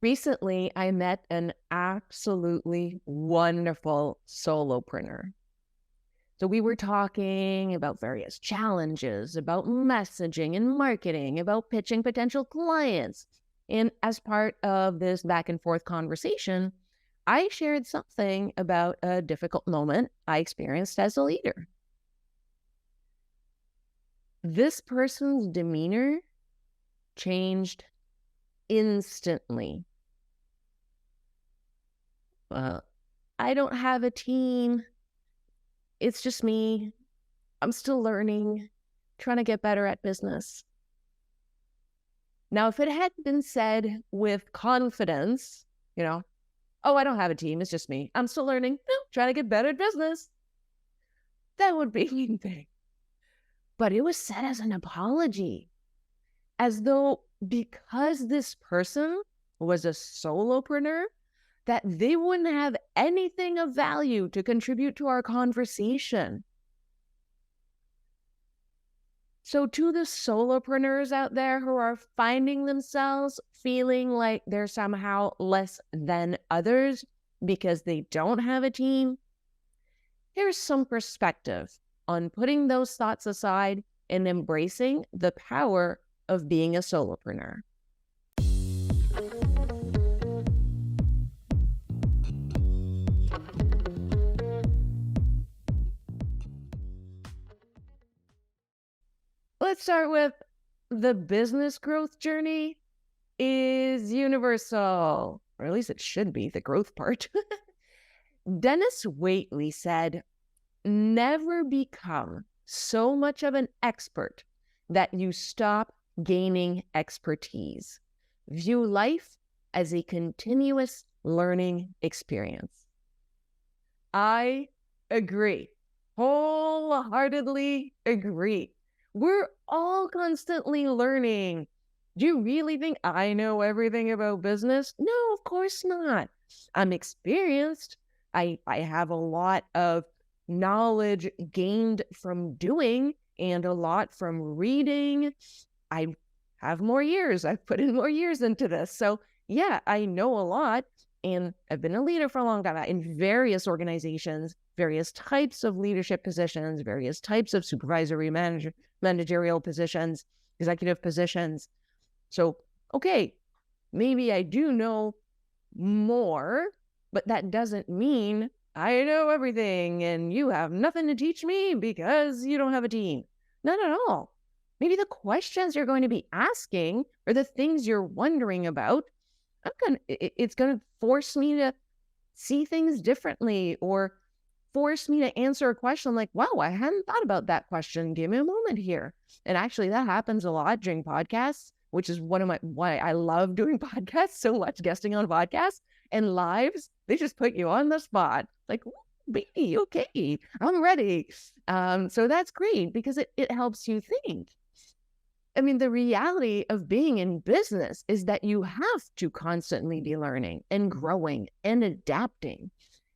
Recently, I met an absolutely wonderful solopreneur. So we were talking about various challenges, about messaging and marketing, about pitching potential clients. And as part of this back and forth conversation, I shared something about a difficult moment I experienced as a leader. This person's demeanor changed instantly. Uh, I don't have a team. It's just me. I'm still learning, trying to get better at business. Now, if it had been said with confidence, oh, I don't have a team. It's just me. I'm still learning, trying to get better at business. That would be one thing. But it was said as an apology, as though because this person was a solopreneur, that they wouldn't have anything of value to contribute to our conversation. So to the solopreneurs out there who are finding themselves feeling like they're somehow less than others because they don't have a team, here's some perspective on putting those thoughts aside and embracing the power of being a solopreneur. Let's start with the business growth journey is universal, or at least it should be, the growth part. Dennis Waitley said, never become so much of an expert that you stop gaining expertise. View life as a continuous learning experience. I agree. Wholeheartedly agree. We're all constantly learning. Do you really think I know everything about business? No, of course not. I'm experienced. I have a lot of knowledge gained from doing and a lot from reading. I have more years. I've put in more years into this. So yeah, I know a lot. And I've been a leader for a long time in various organizations, various types of leadership positions, various types of supervisory managerial positions, executive positions. So, okay, maybe I do know more, but that doesn't mean I know everything and you have nothing to teach me because you don't have a team. Not at all. Maybe the questions you're going to be asking or the things you're wondering about, it's going to force me to see things differently or force me to answer a question like, wow, I hadn't thought about that question. Give me a moment here. And actually that happens a lot during podcasts, which is why I love doing podcasts so much, guesting on podcasts and lives. They just put you on the spot. Like, baby, okay, I'm ready. So that's great because it helps you think. I mean, the reality of being in business is that you have to constantly be learning and growing and adapting.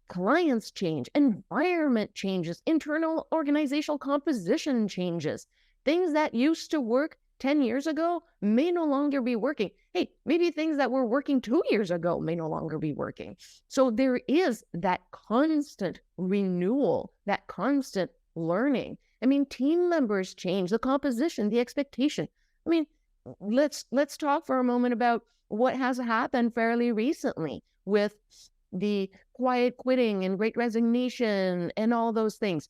Clients change, environment changes, internal organizational composition changes. Things that used to work 10 years ago may no longer be working. Hey, maybe things that were working 2 years ago may no longer be working. So there is that constant renewal, that constant learning. I mean, team members change, the composition, the expectation. I mean, let's talk for a moment about what has happened fairly recently with the quiet quitting and great resignation and all those things.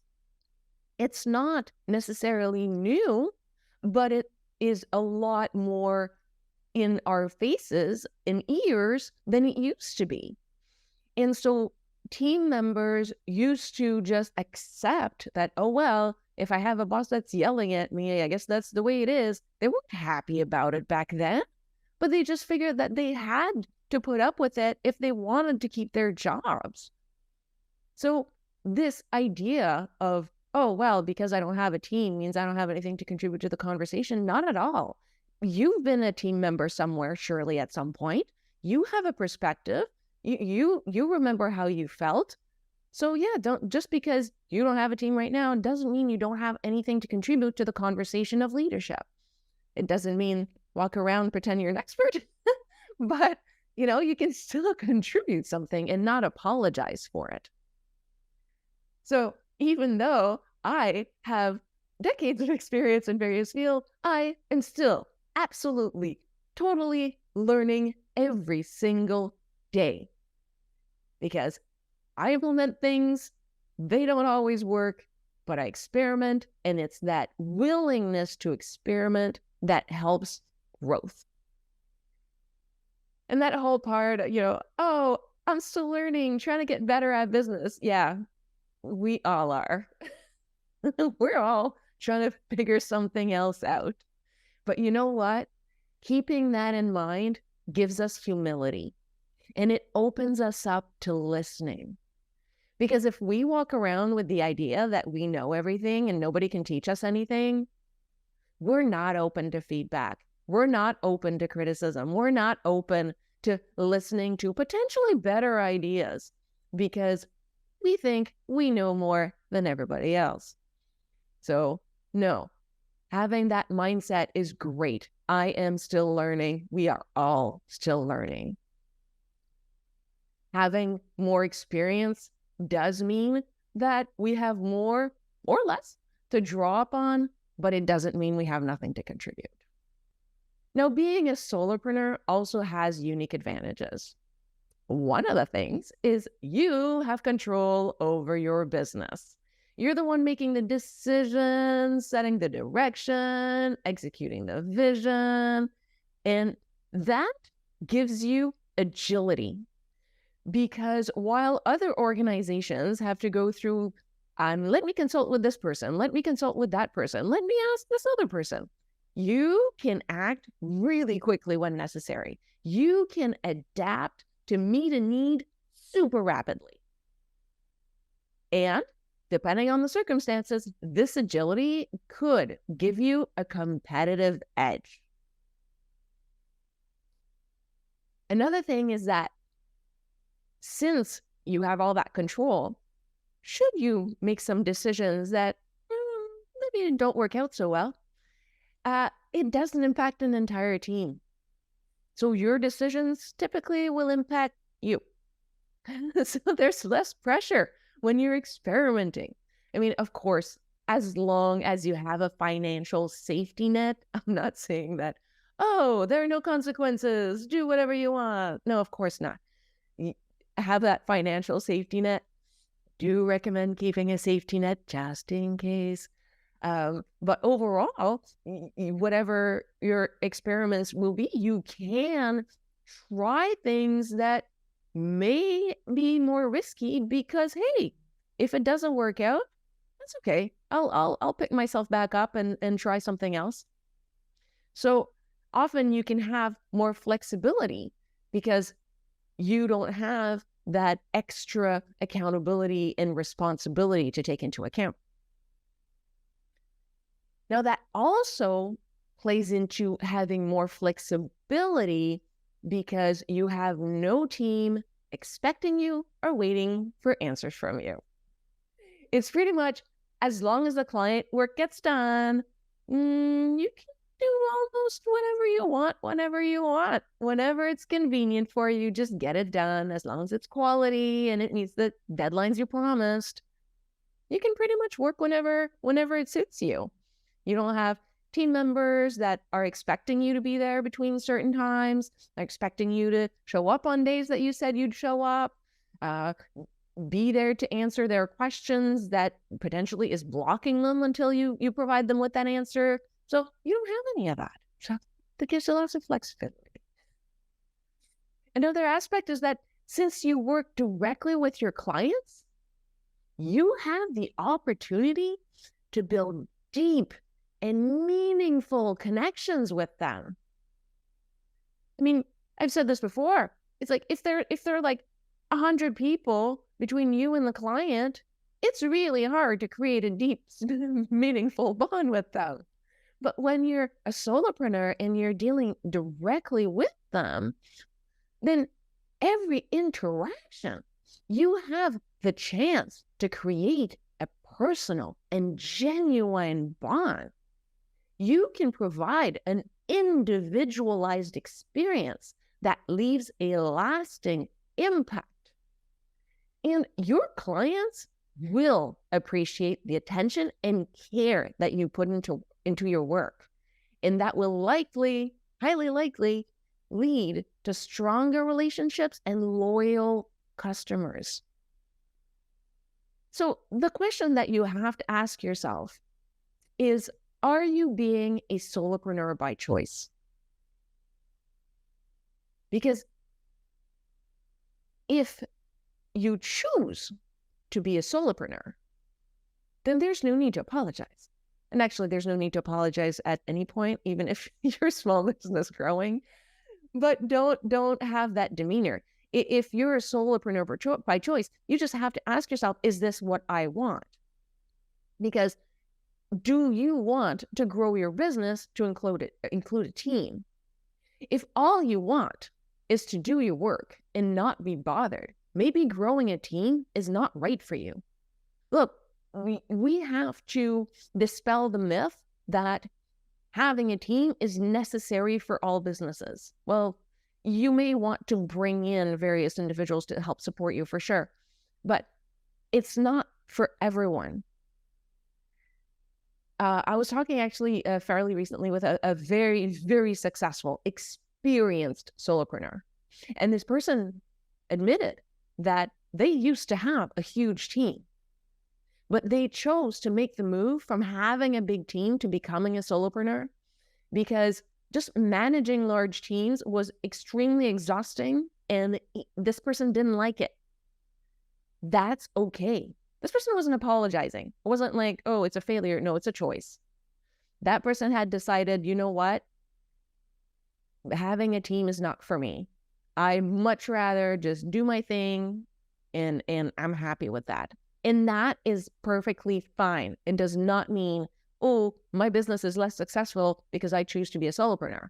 It's not necessarily new, but it is a lot more in our faces and ears than it used to be. And so team members used to just accept that, oh, well, if I have a boss that's yelling at me, I guess that's the way it is. They weren't happy about it back then, but they just figured that they had to put up with it if they wanted to keep their jobs. So this idea of, oh, well, because I don't have a team means I don't have anything to contribute to the conversation, not at all. You've been a team member somewhere, surely at some point. You have a perspective. You remember how you felt. So yeah, just because you don't have a team right now doesn't mean you don't have anything to contribute to the conversation of leadership. It doesn't mean walk around, pretend you're an expert, but you can still contribute something and not apologize for it. So even though I have decades of experience in various fields, I am still absolutely, totally learning every single day, because I implement things, they don't always work, but I experiment, and it's that willingness to experiment that helps growth. And that whole part, oh, I'm still learning, trying to get better at business. Yeah, we all are. We're all trying to figure something else out. But you know what? Keeping that in mind gives us humility, and it opens us up to listening. Because if we walk around with the idea that we know everything and nobody can teach us anything, we're not open to feedback. We're not open to criticism. We're not open to listening to potentially better ideas because we think we know more than everybody else. So no, having that mindset is great. I am still learning. We are all still learning. Having more experience does mean that we have more or less to draw upon, but it doesn't mean we have nothing to contribute. Now, being a solopreneur also has unique advantages. One of the things is you have control over your business. You're the one making the decisions, setting the direction, executing the vision, and that gives you agility. Because while other organizations have to go through, let me consult with this person, let me consult with that person, let me ask this other person, you can act really quickly when necessary. You can adapt to meet a need super rapidly. And depending on the circumstances, this agility could give you a competitive edge. Another thing is that since you have all that control, should you make some decisions that maybe don't work out so well, it doesn't impact an entire team. So your decisions typically will impact you. So there's less pressure when you're experimenting. I mean, of course, as long as you have a financial safety net, I'm not saying that, oh, there are no consequences, do whatever you want. No, of course not. Have that financial safety net. Do recommend keeping a safety net just in case. But overall, whatever your experiments will be, you can try things that may be more risky because, hey, if it doesn't work out, that's okay. I'll pick myself back up and try something else. So often you can have more flexibility because you don't have that extra accountability and responsibility to take into account. Now, that also plays into having more flexibility because you have no team expecting you or waiting for answers from you. It's pretty much as long as the client work gets done, you can do almost whatever you want, whenever you want, whenever it's convenient for you, just get it done. As long as it's quality and it meets the deadlines you promised, you can pretty much work whenever it suits you. You don't have team members that are expecting you to be there between certain times, they're expecting you to show up on days that you said you'd show up, be there to answer their questions that potentially is blocking them until you provide them with that answer. So you don't have any of that. So that gives you lots of flexibility. Another aspect is that since you work directly with your clients, you have the opportunity to build deep and meaningful connections with them. I mean, I've said this before. It's like if there are like 100 people between you and the client, it's really hard to create a deep, meaningful bond with them. But when you're a solopreneur and you're dealing directly with them, then every interaction, you have the chance to create a personal and genuine bond. You can provide an individualized experience that leaves a lasting impact. And your clients will appreciate the attention and care that you put into your work. And that will likely, highly likely, lead to stronger relationships and loyal customers. So the question that you have to ask yourself is, are you being a solopreneur by choice? Because if you choose to be a solopreneur, then there's no need to apologize. And actually, there's no need to apologize at any point, even if you're a small business growing. But don't have that demeanor. If you're a solopreneur by choice, you just have to ask yourself, is this what I want? Because do you want to grow your business to include a team? If all you want is to do your work and not be bothered, maybe growing a team is not right for you. Look, we have to dispel the myth that having a team is necessary for all businesses. Well, you may want to bring in various individuals to help support you for sure, but it's not for everyone. I was talking actually fairly recently with a very, very successful, experienced solopreneur. And this person admitted that they used to have a huge team, but they chose to make the move from having a big team to becoming a solopreneur because just managing large teams was extremely exhausting and this person didn't like it. That's okay. This person wasn't apologizing. It wasn't like, oh, it's a failure. No, it's a choice. That person had decided, you know what? Having a team is not for me. I'd much rather just do my thing and I'm happy with that. And that is perfectly fine. It does not mean, oh, my business is less successful because I choose to be a solopreneur.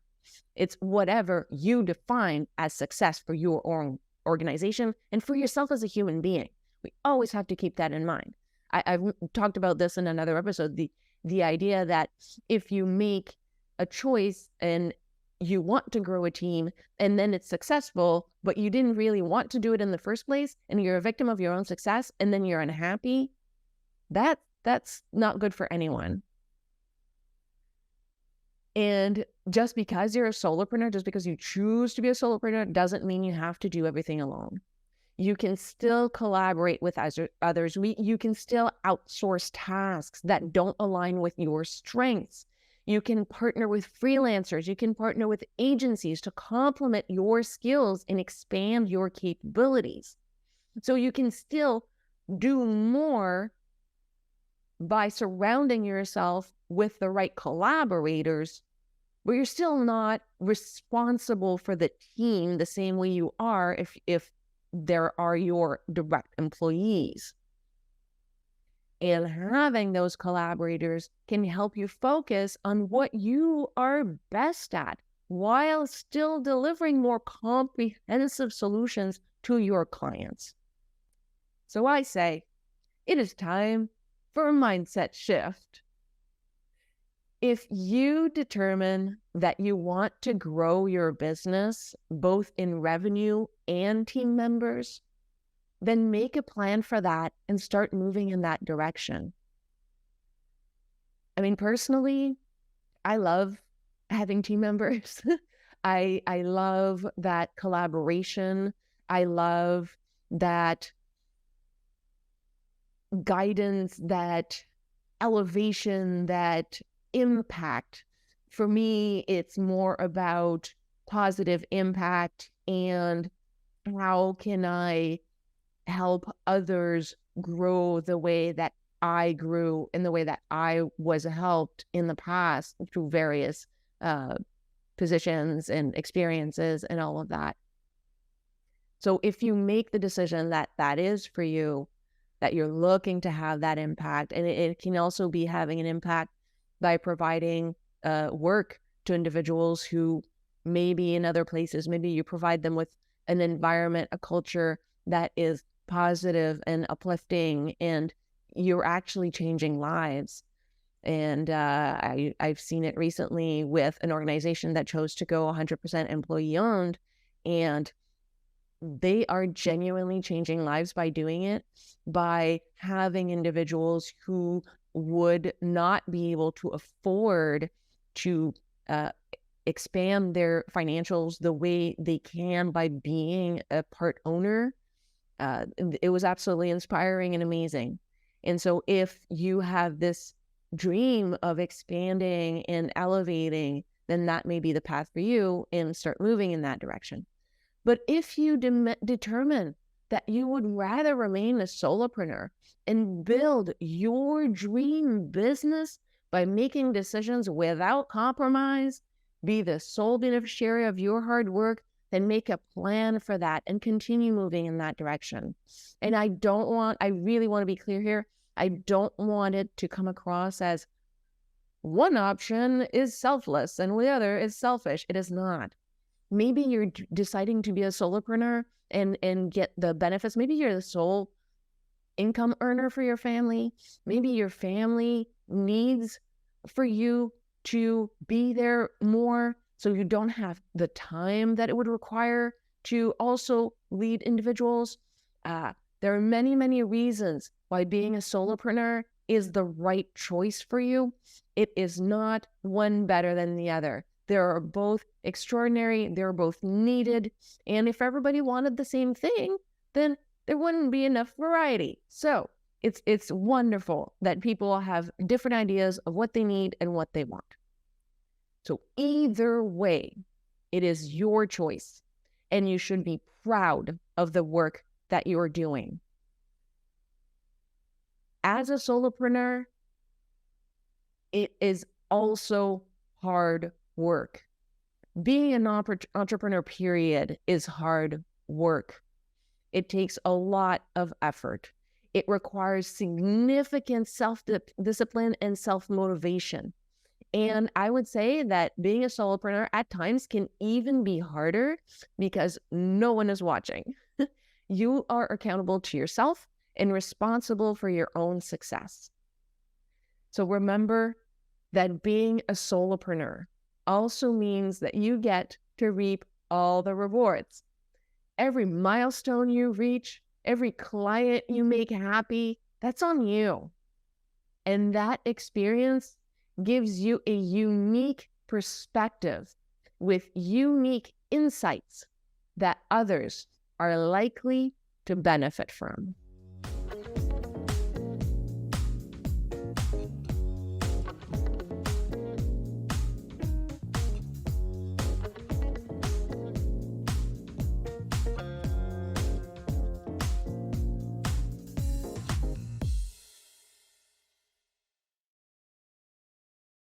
It's whatever you define as success for your own organization and for yourself as a human being. We always have to keep that in mind. I've talked about this in another episode, the idea that if you make a choice and you want to grow a team and then it's successful, but you didn't really want to do it in the first place and you're a victim of your own success and then you're unhappy, that's not good for anyone. And just because you're a solopreneur, just because you choose to be a solopreneur, doesn't mean you have to do everything alone. You can still collaborate with others. You can still outsource tasks that don't align with your strengths. You can partner with freelancers. You can partner with agencies to complement your skills and expand your capabilities. So you can still do more by surrounding yourself with the right collaborators, but you're still not responsible for the team the same way you are if there are your direct employees. And having those collaborators can help you focus on what you are best at while still delivering more comprehensive solutions to your clients. So I say, it is time for a mindset shift. If you determine that you want to grow your business, both in revenue and team members, then make a plan for that and start moving in that direction. I mean, personally, I love having team members. I love that collaboration. I love that guidance, that elevation, that impact. For me, it's more about positive impact and how can I help others grow the way that I grew in the way that I was helped in the past through various positions and experiences and all of that. So if you make the decision that that is for you, that you're looking to have that impact, and it can also be having an impact by providing work to individuals who may be in other places. Maybe you provide them with an environment, a culture that is positive and uplifting, and you're actually changing lives. And I've seen it recently with an organization that chose to go 100% employee owned, And they are genuinely changing lives by doing it, by having individuals who would not be able to afford to expand their financials the way they can by being a part owner. It was absolutely inspiring and amazing. And so if you have this dream of expanding and elevating, then that may be the path for you, and start moving in that direction. But if you determine that you would rather remain a solopreneur and build your dream business by making decisions without compromise, be the sole beneficiary of your hard work, then make a plan for that and continue moving in that direction. And I really want to be clear here. I don't want it to come across as one option is selfless and the other is selfish. It is not. Maybe you're deciding to be a solopreneur and get the benefits. Maybe you're the sole income earner for your family. Maybe your family needs for you to be there more, so you don't have the time that it would require to also lead individuals. There are many, many reasons why being a solopreneur is the right choice for you. It is not one better than the other. They are both extraordinary. They're both needed. And if everybody wanted the same thing, then there wouldn't be enough variety. So it's wonderful that people have different ideas of what they need and what they want. So either way, it is your choice, and you should be proud of the work that you're doing. As a solopreneur, it is also hard work. Being an entrepreneur, period, is hard work. It takes a lot of effort. It requires significant self-discipline and self-motivation. And I would say that being a solopreneur at times can even be harder because no one is watching. You are accountable to yourself and responsible for your own success. So remember that being a solopreneur also means that you get to reap all the rewards. Every milestone you reach, every client you make happy, that's on you. And that experience gives you a unique perspective with unique insights that others are likely to benefit from.